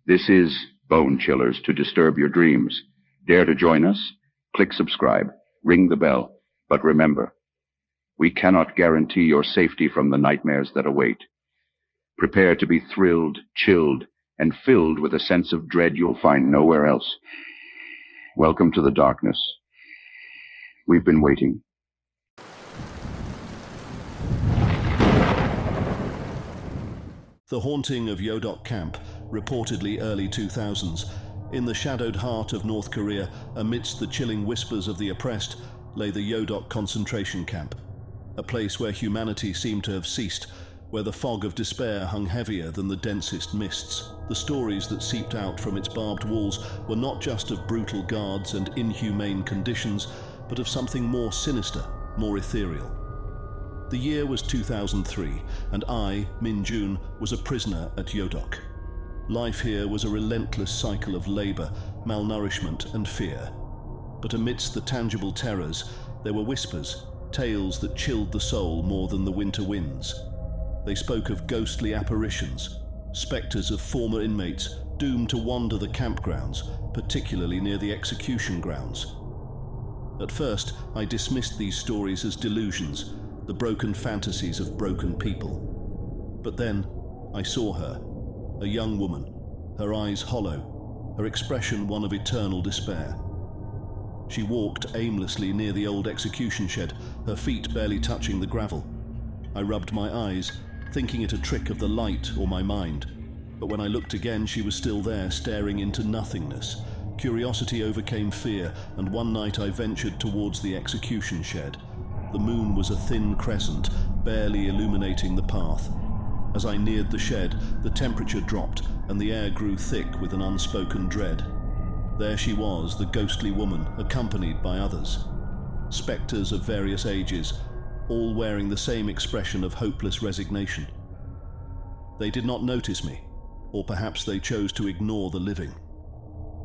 This is Bone Chillers to disturb your dreams. Dare to join us? Click subscribe, ring the bell. But remember, we cannot guarantee your safety from the nightmares that await. Prepare to be thrilled, chilled, and filled with a sense of dread you'll find nowhere else. Welcome to the darkness. We've been waiting. The haunting of Yodok Camp, reportedly early 2000s, in the shadowed heart of North Korea, amidst the chilling whispers of the oppressed, lay the Yodok concentration camp, a place where humanity seemed to have ceased, where the fog of despair hung heavier than the densest mists. The stories that seeped out from its barbed walls were not just of brutal guards and inhumane conditions, but of something more sinister, more ethereal. The year was 2003, and I, Min-jun, was a prisoner at Yodok. Life here was a relentless cycle of labor, malnourishment, and fear. But amidst the tangible terrors, there were whispers, tales that chilled the soul more than the winter winds. They spoke of ghostly apparitions, specters of former inmates doomed to wander the campgrounds, particularly near the execution grounds. At first, I dismissed these stories as delusions, the broken fantasies of broken people. But then, I saw her, a young woman, her eyes hollow, her expression one of eternal despair. She walked aimlessly near the old execution shed, her feet barely touching the gravel. I rubbed my eyes, thinking it a trick of the light or my mind. But when I looked again, she was still there, staring into nothingness. Curiosity overcame fear, and one night I ventured towards the execution shed. The moon was a thin crescent, barely illuminating the path. As I neared the shed, the temperature dropped, and the air grew thick with an unspoken dread. There she was, the ghostly woman, accompanied by others. Spectres of various ages, all wearing the same expression of hopeless resignation. They did not notice me, or perhaps they chose to ignore the living.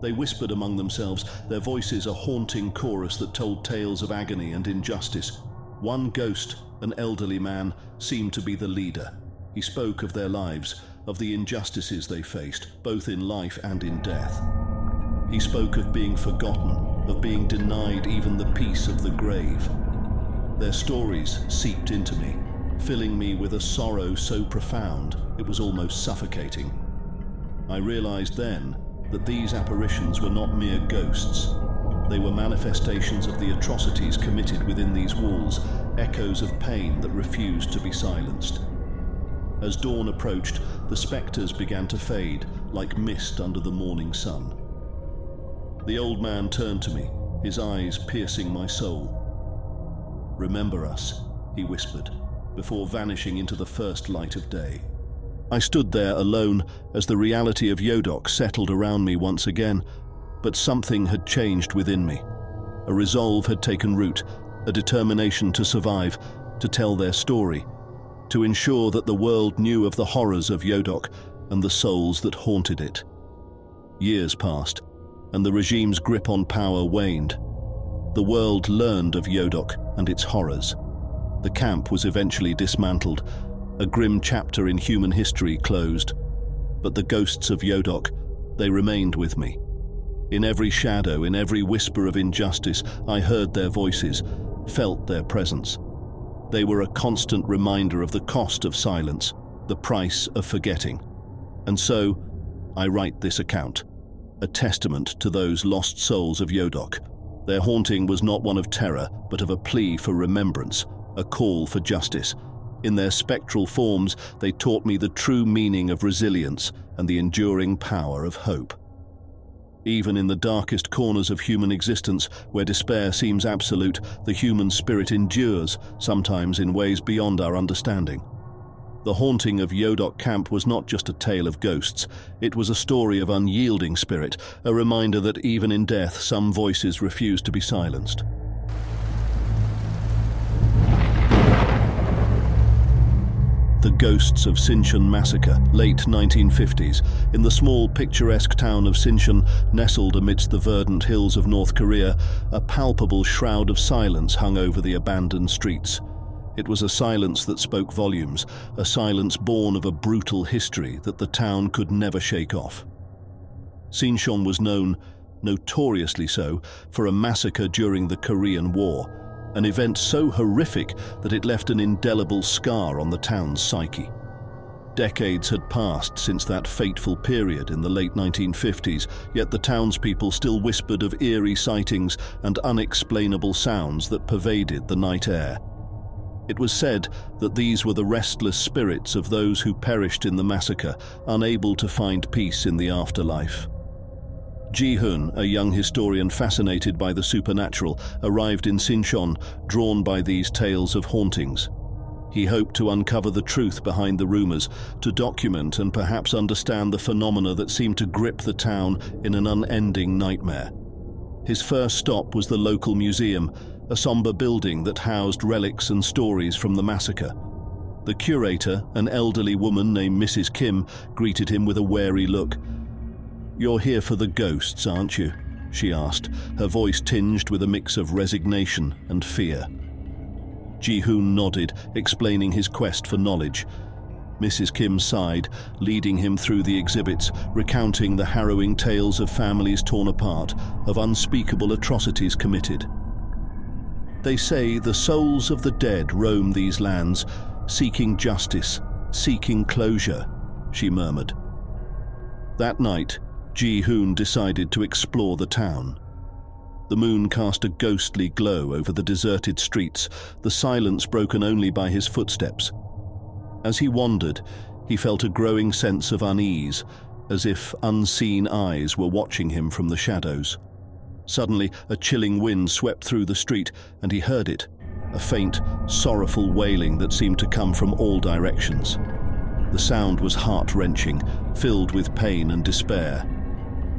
They whispered among themselves, their voices a haunting chorus that told tales of agony and injustice. One ghost, an elderly man, seemed to be the leader. He spoke of their lives, of the injustices they faced, both in life and in death. He spoke of being forgotten, of being denied even the peace of the grave. Their stories seeped into me, filling me with a sorrow so profound it was almost suffocating. I realized then that these apparitions were not mere ghosts. They were manifestations of the atrocities committed within these walls, echoes of pain that refused to be silenced. As dawn approached, the spectres began to fade, like mist under the morning sun. The old man turned to me, his eyes piercing my soul. "Remember us," he whispered, before vanishing into the first light of day. I stood there alone as the reality of Yodok settled around me once again, but something had changed within me. A resolve had taken root, a determination to survive, to tell their story, to ensure that the world knew of the horrors of Yodok and the souls that haunted it. Years passed, and the regime's grip on power waned. The world learned of Yodok and its horrors. The camp was eventually dismantled, a grim chapter in human history closed. But the ghosts of Yodok, they remained with me. In every shadow, in every whisper of injustice, I heard their voices, felt their presence. They were a constant reminder of the cost of silence, the price of forgetting. And so, I write this account, a testament to those lost souls of Yodok. Their haunting was not one of terror, but of a plea for remembrance, a call for justice. In their spectral forms, they taught me the true meaning of resilience and the enduring power of hope. Even in the darkest corners of human existence, where despair seems absolute, the human spirit endures, sometimes in ways beyond our understanding. The haunting of Yodok Camp was not just a tale of ghosts. It was a story of unyielding spirit, a reminder that even in death, some voices refuse to be silenced. The Ghosts of Jin Massacre, late 1950s. In the small, picturesque town of Sinchon, nestled amidst the verdant hills of North Korea, a palpable shroud of silence hung over the abandoned streets. It was a silence that spoke volumes, a silence born of a brutal history that the town could never shake off. Sinchon was known, notoriously so, for a massacre during the Korean War, an event so horrific that it left an indelible scar on the town's psyche. Decades had passed since that fateful period in the late 1950s, yet the townspeople still whispered of eerie sightings and unexplainable sounds that pervaded the night air. It was said that these were the restless spirits of those who perished in the massacre, unable to find peace in the afterlife. Ji-hoon, a young historian fascinated by the supernatural, arrived in Sinchon, drawn by these tales of hauntings. He hoped to uncover the truth behind the rumors, to document and perhaps understand the phenomena that seemed to grip the town in an unending nightmare. His first stop was the local museum, a somber building that housed relics and stories from the massacre. The curator, an elderly woman named Mrs. Kim, greeted him with a wary look. "You're here for the ghosts, aren't you?" she asked, her voice tinged with a mix of resignation and fear. Ji-hoon nodded, explaining his quest for knowledge. Mrs. Kim sighed, leading him through the exhibits, recounting the harrowing tales of families torn apart, of unspeakable atrocities committed. "They say the souls of the dead roam these lands, seeking justice, seeking closure," she murmured. That night, Ji-hoon decided to explore the town. The moon cast a ghostly glow over the deserted streets, the silence broken only by his footsteps. As he wandered, he felt a growing sense of unease, as if unseen eyes were watching him from the shadows. Suddenly, a chilling wind swept through the street, and he heard it, a faint, sorrowful wailing that seemed to come from all directions. The sound was heart-wrenching, filled with pain and despair.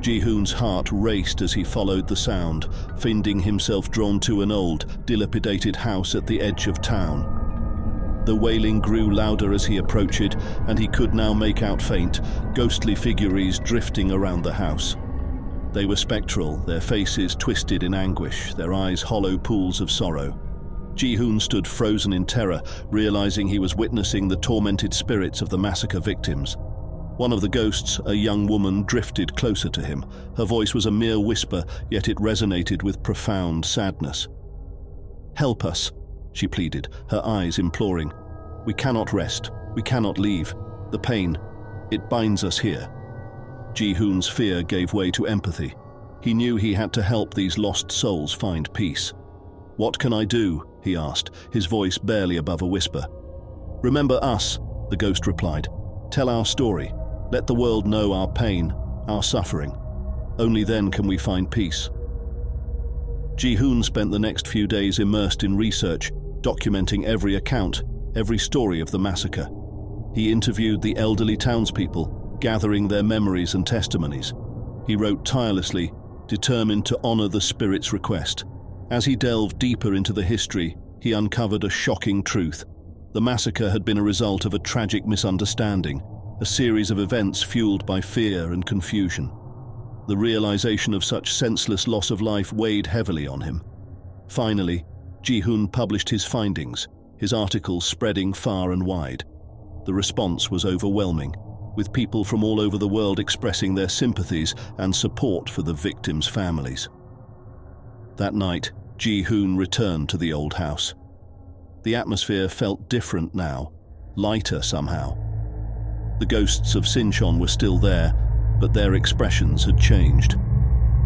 Ji-hoon's heart raced as he followed the sound, finding himself drawn to an old, dilapidated house at the edge of town. The wailing grew louder as he approached, and he could now make out faint, ghostly figures drifting around the house. They were spectral, their faces twisted in anguish, their eyes hollow pools of sorrow. Ji-hoon stood frozen in terror, realizing he was witnessing the tormented spirits of the massacre victims. One of the ghosts, a young woman, drifted closer to him. Her voice was a mere whisper, yet it resonated with profound sadness. "Help us," she pleaded, her eyes imploring. "We cannot rest. We cannot leave. The pain, it binds us here." Ji-hoon's fear gave way to empathy. He knew he had to help these lost souls find peace. "What can I do?" he asked, his voice barely above a whisper. "Remember us," the ghost replied. "Tell our story. Let the world know our pain, our suffering. Only then can we find peace." Ji-hoon spent the next few days immersed in research, documenting every account, every story of the massacre. He interviewed the elderly townspeople, gathering their memories and testimonies. He wrote tirelessly, determined to honor the spirit's request. As he delved deeper into the history, he uncovered a shocking truth. The massacre had been a result of a tragic misunderstanding, a series of events fueled by fear and confusion. The realization of such senseless loss of life weighed heavily on him. Finally, Ji-hoon published his findings, his articles spreading far and wide. The response was overwhelming, with people from all over the world expressing their sympathies and support for the victims' families. That night, Ji-hoon returned to the old house. The atmosphere felt different now, lighter somehow. The ghosts of Sinchon were still there, but their expressions had changed.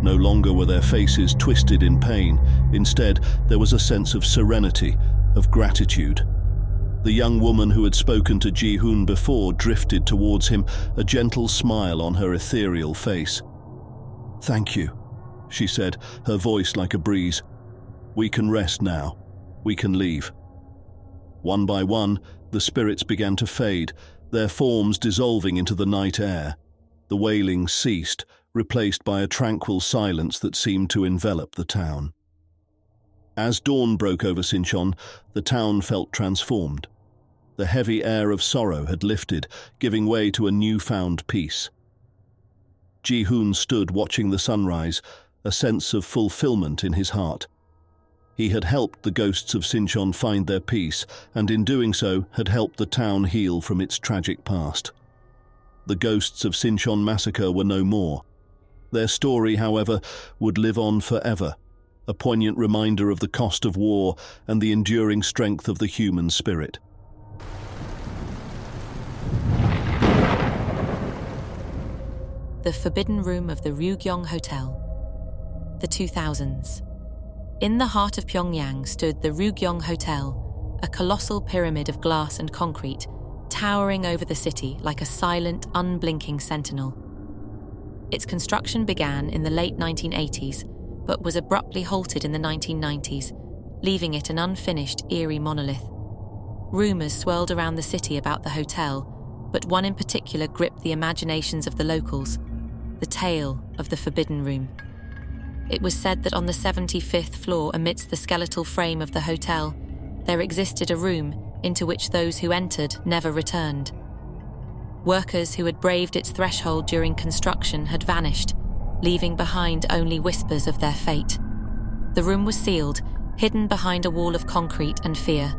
No longer were their faces twisted in pain. Instead, there was a sense of serenity, of gratitude. The young woman who had spoken to Ji-hoon before drifted towards him, a gentle smile on her ethereal face. "Thank you," she said, her voice like a breeze. "We can rest now. We can leave." One by one, the spirits began to fade, their forms dissolving into the night air. The wailing ceased, replaced by a tranquil silence that seemed to envelop the town. As dawn broke over Sinchon, the town felt transformed. The heavy air of sorrow had lifted, giving way to a newfound peace. Ji-hoon stood watching the sunrise, a sense of fulfillment in his heart. He had helped the ghosts of Sinchon find their peace, and in doing so had helped the town heal from its tragic past. The ghosts of Sinchon massacre were no more. Their story, however, would live on forever, a poignant reminder of the cost of war and the enduring strength of the human spirit. The Forbidden Room of the Ryugyong Hotel. The 2000s. In the heart of Pyongyang stood the Ryugyong Hotel, a colossal pyramid of glass and concrete, towering over the city like a silent, unblinking sentinel. Its construction began in the late 1980s, but was abruptly halted in the 1990s, leaving it an unfinished, eerie monolith. Rumours swirled around the city about the hotel, but one in particular gripped the imaginations of the locals: the tale of the Forbidden Room. It was said that on the 75th floor, amidst the skeletal frame of the hotel, there existed a room into which those who entered never returned. Workers who had braved its threshold during construction had vanished, leaving behind only whispers of their fate. The room was sealed, hidden behind a wall of concrete and fear.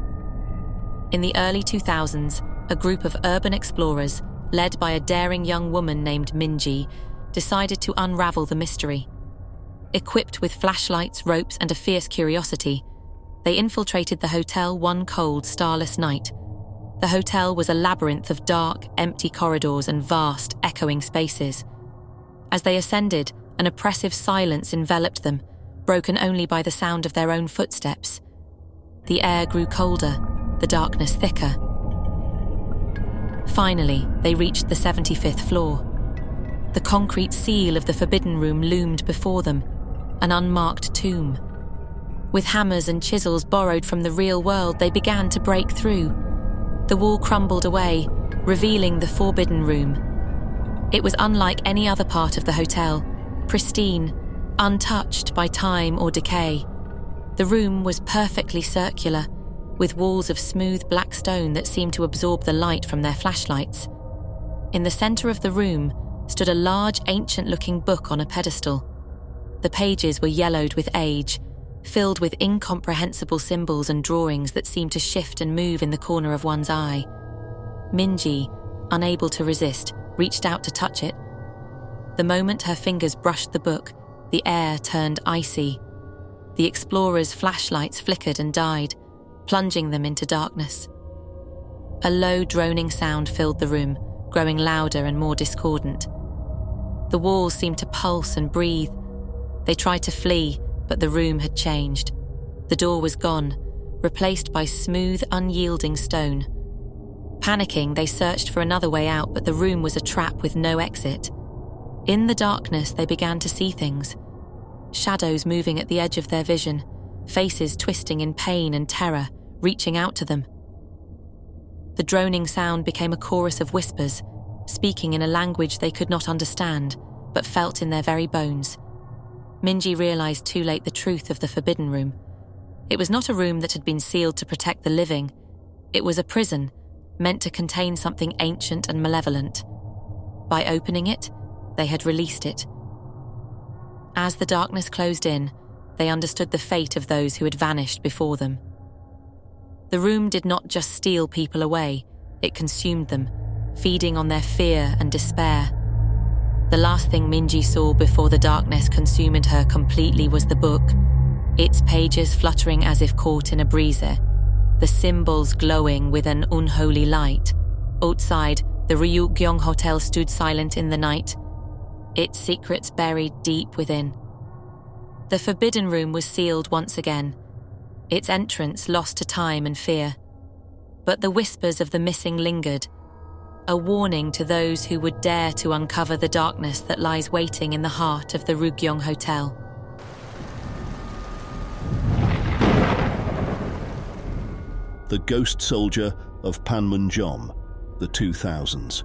In the early 2000s, a group of urban explorers, led by a daring young woman named Minji, decided to unravel the mystery. Equipped with flashlights, ropes, and a fierce curiosity, they infiltrated the hotel one cold, starless night. The hotel was a labyrinth of dark, empty corridors and vast, echoing spaces. As they ascended, an oppressive silence enveloped them, broken only by the sound of their own footsteps. The air grew colder, the darkness thicker. Finally, they reached the 75th floor. The concrete seal of the Forbidden Room loomed before them, an unmarked tomb. With hammers and chisels borrowed from the real world, they began to break through. The wall crumbled away, revealing the Forbidden Room. It was unlike any other part of the hotel, pristine, untouched by time or decay. The room was perfectly circular, with walls of smooth black stone that seemed to absorb the light from their flashlights. In the center of the room stood a large, ancient-looking book on a pedestal. The pages were yellowed with age, filled with incomprehensible symbols and drawings that seemed to shift and move in the corner of one's eye. Minji, unable to resist, reached out to touch it. The moment her fingers brushed the book, the air turned icy. The explorers' flashlights flickered and died, plunging them into darkness. A low, droning sound filled the room, growing louder and more discordant. The walls seemed to pulse and breathe. They tried to flee, but the room had changed. The door was gone, replaced by smooth, unyielding stone. Panicking, they searched for another way out, but the room was a trap with no exit. In the darkness, they began to see things. Shadows moving at the edge of their vision, faces twisting in pain and terror, reaching out to them. The droning sound became a chorus of whispers, speaking in a language they could not understand, but felt in their very bones. Minji realized too late the truth of the Forbidden Room. It was not a room that had been sealed to protect the living. It was a prison, meant to contain something ancient and malevolent. By opening it, they had released it. As the darkness closed in, they understood the fate of those who had vanished before them. The room did not just steal people away, it consumed them, feeding on their fear and despair. The last thing Minji saw before the darkness consumed her completely was the book, its pages fluttering as if caught in a breeze, the symbols glowing with an unholy light. Outside, the Ryugyong Hotel stood silent in the night, its secrets buried deep within. The Forbidden Room was sealed once again, its entrance lost to time and fear. But the whispers of the missing lingered, a warning to those who would dare to uncover the darkness that lies waiting in the heart of the Ryugyong Hotel. The Ghost Soldier of Panmunjom, the 2000s.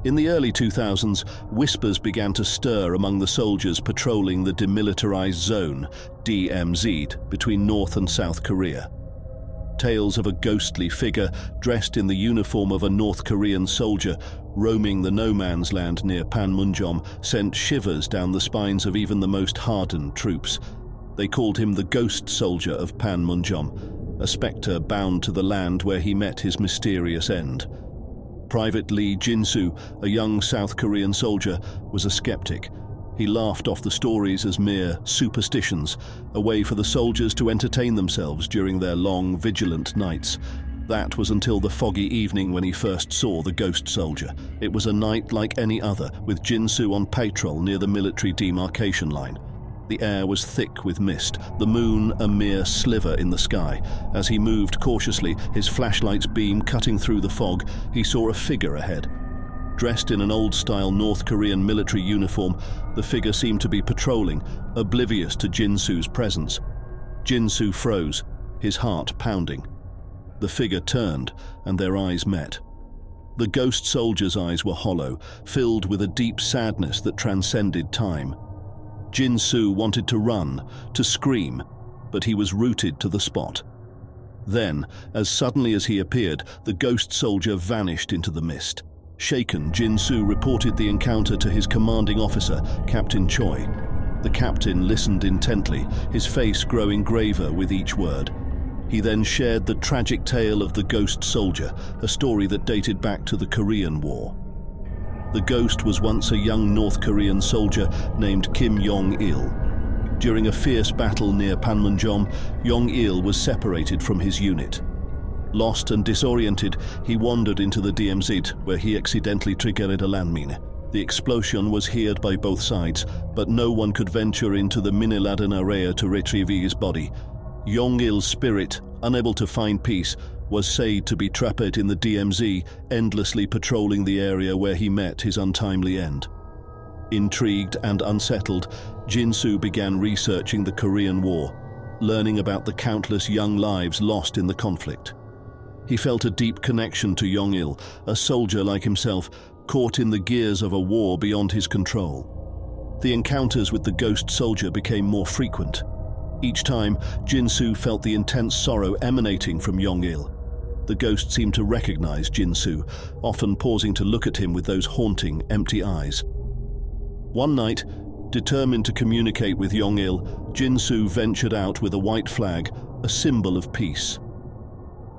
In the early 2000s, whispers began to stir among the soldiers patrolling the demilitarized zone, DMZ, between North and South Korea. Tales of a ghostly figure dressed in the uniform of a North Korean soldier roaming the no-man's land near Panmunjom sent shivers down the spines of even the most hardened troops. They called him the Ghost Soldier of Panmunjom, a spectre bound to the land where he met his mysterious end. Private Lee Jin-soo, a young South Korean soldier, was a skeptic. He laughed off the stories as mere superstitions, a way for the soldiers to entertain themselves during their long, vigilant nights. That was until the foggy evening when he first saw the ghost soldier. It was a night like any other, with Jin-soo on patrol near the military demarcation line. The air was thick with mist, the moon a mere sliver in the sky. As he moved cautiously, his flashlight's beam cutting through the fog, he saw a figure ahead. Dressed in an old-style North Korean military uniform, the figure seemed to be patrolling, oblivious to Jin-soo's presence. Jin-soo froze, his heart pounding. The figure turned, and their eyes met. The ghost soldier's eyes were hollow, filled with a deep sadness that transcended time. Jin-soo wanted to run, to scream, but he was rooted to the spot. Then, as suddenly as he appeared, the ghost soldier vanished into the mist. Shaken, Jin-soo reported the encounter to his commanding officer, Captain Choi. The captain listened intently, his face growing graver with each word. He then shared the tragic tale of the ghost soldier, a story that dated back to the Korean War. The ghost was once a young North Korean soldier named Kim Yong-il. During a fierce battle near Panmunjom, Yong-il was separated from his unit. Lost and disoriented, he wandered into the DMZ, where he accidentally triggered a landmine. The explosion was heard by both sides, but no one could venture into the mineladen area to retrieve his body. Yong-il's spirit, unable to find peace, was said to be trapped in the DMZ, endlessly patrolling the area where he met his untimely end. Intrigued and unsettled, Jin-soo began researching the Korean War, learning about the countless young lives lost in the conflict. He felt a deep connection to Yong-il, a soldier like himself, caught in the gears of a war beyond his control. The encounters with the ghost soldier became more frequent. Each time, Jin-soo felt the intense sorrow emanating from Yong-il. The ghost seemed to recognize Jin-soo, often pausing to look at him with those haunting, empty eyes. One night, determined to communicate with Yong-il, Jin-soo ventured out with a white flag, a symbol of peace.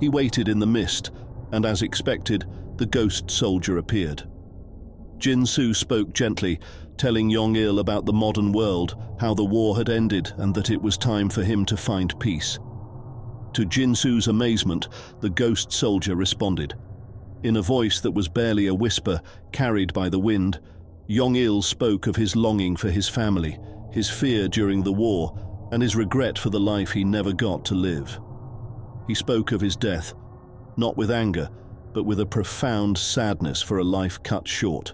He waited in the mist, and as expected, the ghost soldier appeared. Jin-soo spoke gently, telling Yong-il about the modern world, how the war had ended and that it was time for him to find peace. To Jin-soo's amazement, the ghost soldier responded. In a voice that was barely a whisper, carried by the wind, Yong-il spoke of his longing for his family, his fear during the war, and his regret for the life he never got to live. He spoke of his death, not with anger, but with a profound sadness for a life cut short.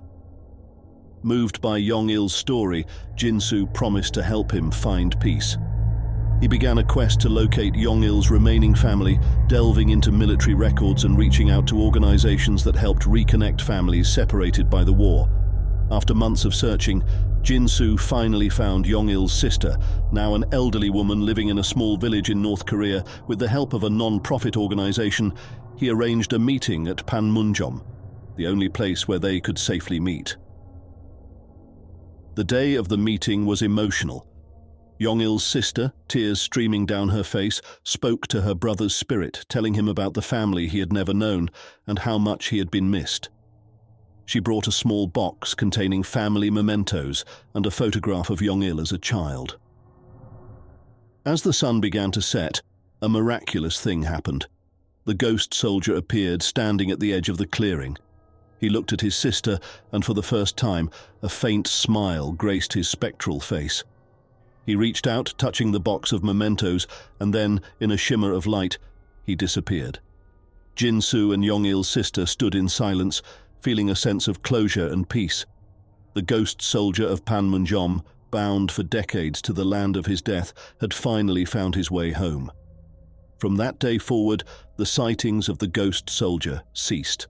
Moved by Yong-il's story, Jin-soo promised to help him find peace. He began a quest to locate Yong-il's remaining family, delving into military records and reaching out to organizations that helped reconnect families separated by the war. After months of searching, Jin-soo finally found Yong-il's sister, now an elderly woman living in a small village in North Korea. With the help of a non-profit organization, he arranged a meeting at Panmunjom, the only place where they could safely meet. The day of the meeting was emotional. Yong-il's sister, tears streaming down her face, spoke to her brother's spirit, telling him about the family he had never known and how much he had been missed. She brought a small box containing family mementos and a photograph of Yong-il as a child. As the sun began to set, a miraculous thing happened. The ghost soldier appeared, standing at the edge of the clearing. He looked at his sister, and for the first time, a faint smile graced his spectral face. He reached out, touching the box of mementos, and then, in a shimmer of light, he disappeared. Jin-soo and Yong-il's sister stood in silence, feeling a sense of closure and peace. The ghost soldier of Panmunjom, bound for decades to the land of his death, had finally found his way home. From that day forward, the sightings of the ghost soldier ceased.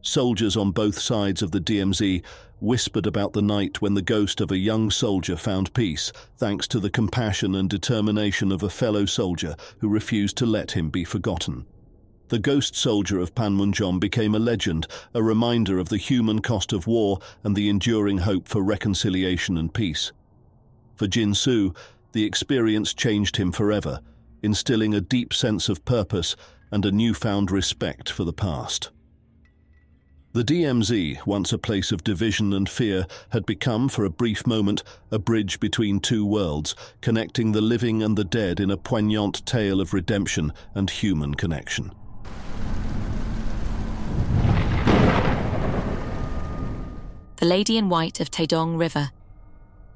Soldiers on both sides of the DMZ whispered about the night when the ghost of a young soldier found peace, thanks to the compassion and determination of a fellow soldier who refused to let him be forgotten. The ghost soldier of Panmunjom became a legend, a reminder of the human cost of war and the enduring hope for reconciliation and peace. For Jin-soo, the experience changed him forever, instilling a deep sense of purpose and a newfound respect for the past. The DMZ, once a place of division and fear, had become, for a brief moment, a bridge between two worlds, connecting the living and the dead in a poignant tale of redemption and human connection. The Lady in White of Taedong River,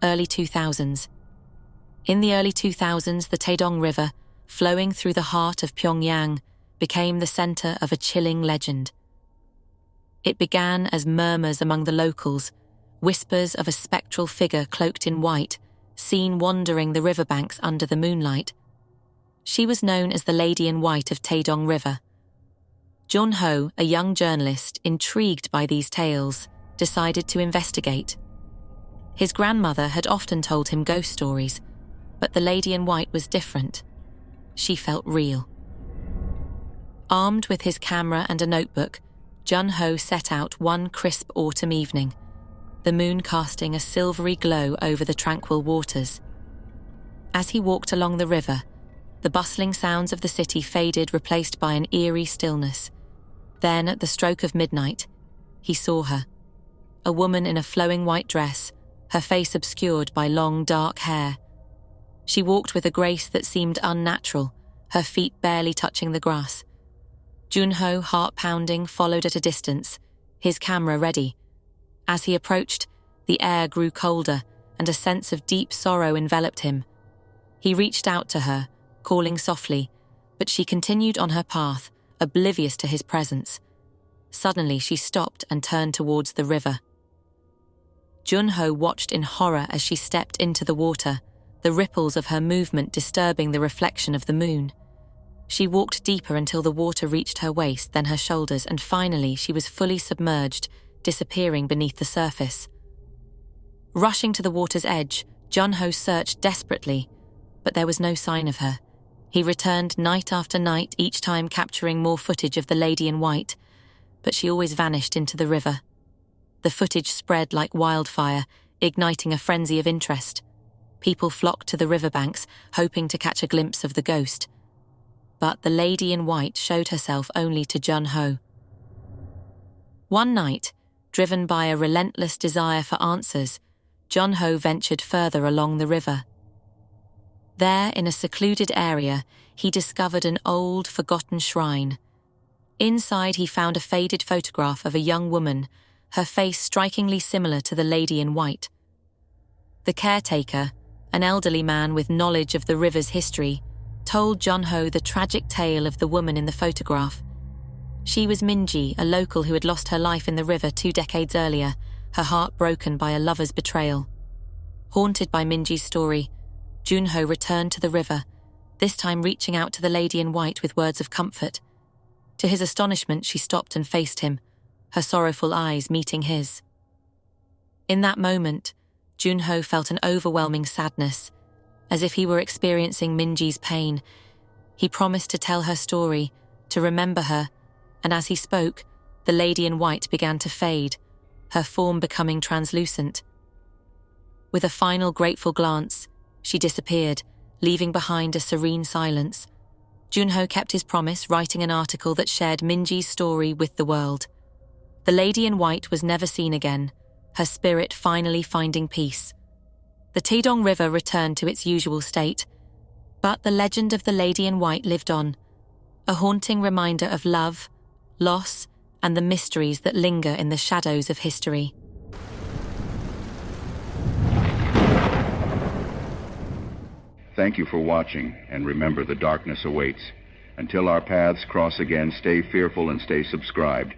early 2000s. In the early 2000s, the Taedong River, flowing through the heart of Pyongyang, became the center of a chilling legend. It began as murmurs among the locals, whispers of a spectral figure cloaked in white, seen wandering the riverbanks under the moonlight. She was known as the Lady in White of Taedong River. Jun-ho, a young journalist intrigued by these tales, decided to investigate. His grandmother had often told him ghost stories, but the Lady in White was different. She felt real. Armed with his camera and a notebook, Jun-ho set out one crisp autumn evening, the moon casting a silvery glow over the tranquil waters. As he walked along the river, the bustling sounds of the city faded, replaced by an eerie stillness. Then, at the stroke of midnight, he saw her. A woman in a flowing white dress, her face obscured by long, dark hair. She walked with a grace that seemed unnatural, her feet barely touching the grass. Jun-ho, heart-pounding, followed at a distance, his camera ready. As he approached, the air grew colder, and a sense of deep sorrow enveloped him. He reached out to her, calling softly, but she continued on her path, oblivious to his presence. Suddenly, she stopped and turned towards the river. Jun-ho watched in horror as she stepped into the water, the ripples of her movement disturbing the reflection of the moon. She walked deeper until the water reached her waist, then her shoulders, and finally she was fully submerged, disappearing beneath the surface. Rushing to the water's edge, Jun-ho searched desperately, but there was no sign of her. He returned night after night, each time capturing more footage of the Lady in White, but she always vanished into the river. The footage spread like wildfire, igniting a frenzy of interest. People flocked to the riverbanks, hoping to catch a glimpse of the ghost. But the Lady in White showed herself only to Jun-ho. One night, driven by a relentless desire for answers, Jun-ho ventured further along the river. There, in a secluded area, he discovered an old, forgotten shrine. Inside, he found a faded photograph of a young woman, her face strikingly similar to the Lady in White. The caretaker, an elderly man with knowledge of the river's history, told Jun-ho the tragic tale of the woman in the photograph. She was Minji, a local who had lost her life in the river 2 decades earlier, her heart broken by a lover's betrayal. Haunted by Minji's story, Jun-ho returned to the river, this time reaching out to the Lady in White with words of comfort. To his astonishment, she stopped and faced him, her sorrowful eyes meeting his. In that moment, Jun-ho felt an overwhelming sadness, as if he were experiencing Minji's pain. He promised to tell her story, to remember her, and as he spoke, the Lady in White began to fade, her form becoming translucent. With a final grateful glance, she disappeared, leaving behind a serene silence. Jun-ho kept his promise, writing an article that shared Minji's story with the world. The Lady in White was never seen again, her spirit finally finding peace. The Taedong River returned to its usual state, but the legend of the Lady in White lived on, a haunting reminder of love, loss, and the mysteries that linger in the shadows of history. Thank you for watching, and remember, the darkness awaits. Until our paths cross again, stay fearful and stay subscribed.